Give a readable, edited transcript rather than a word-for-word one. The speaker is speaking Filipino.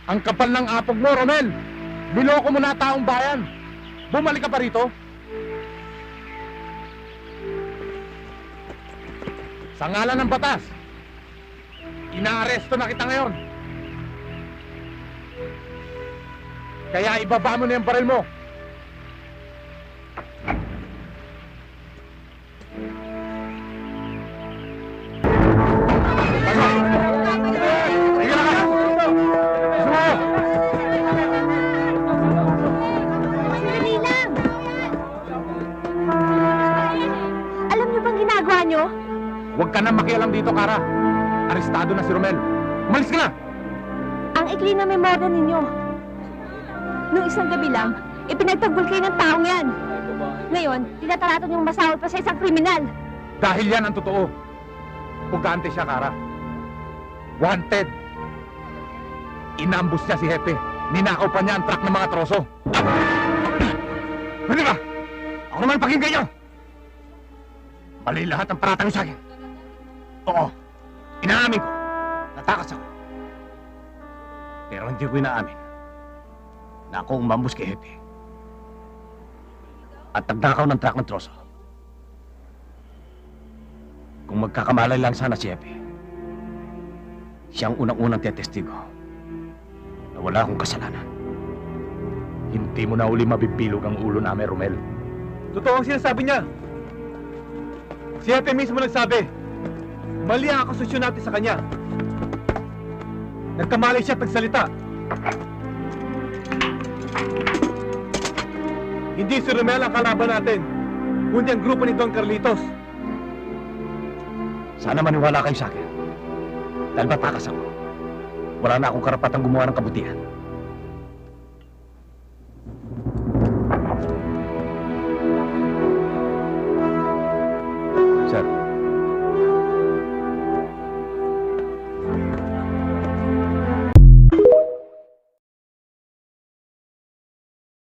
Ang kapal ng apog mo, Romel! Niloko mo na taong bayan! Bumalik ka pa rito? Sa ngalan ng batas, inaaresto na kita ngayon. Kaya ibaba mo na yung baril mo. Huwag ka na makialam dito, Kara. Arestado na si Romel. Umalis ka na! Ang ikli na memorya ninyo. Nung isang gabi lang, ipinagtagbol kayo ng taong yan. Ngayon, tinataratan niyong masahol pa sa isang kriminal. Dahil yan ang totoo. Pugante siya, Kara. Wanted. Inambus niya si Hepe. Ninakaw pa niya ang truck ng mga troso. Pwede ba? Ako naman pakinggan niyo! Mali lahat ang paratang sa akin. Oo, inaamin ko. Natakas ako. Pero hindi ko inaamin na ako umambus kay Hepe. At nagnakaw ng truck ng troso. Kung magkakamalay lang sana si Hepe, siyang unang-unang tetestigo na wala akong kasalanan. Hindi mo na uli mabibilog ang ulo namin, Romel. Totoo ang sinasabi niya. Si Hepe mismo nagsabi, mali ang akusasyon natin sa kanya. Nagkamali siya at nagsalita. Hindi si Romel ang kalaban natin, kundi ang grupo ni Don Carlitos. Sana maniwala kayo sa akin. Dahil matakas ako. Wala na akong karapatang gumawa ng kabutihan. Sir.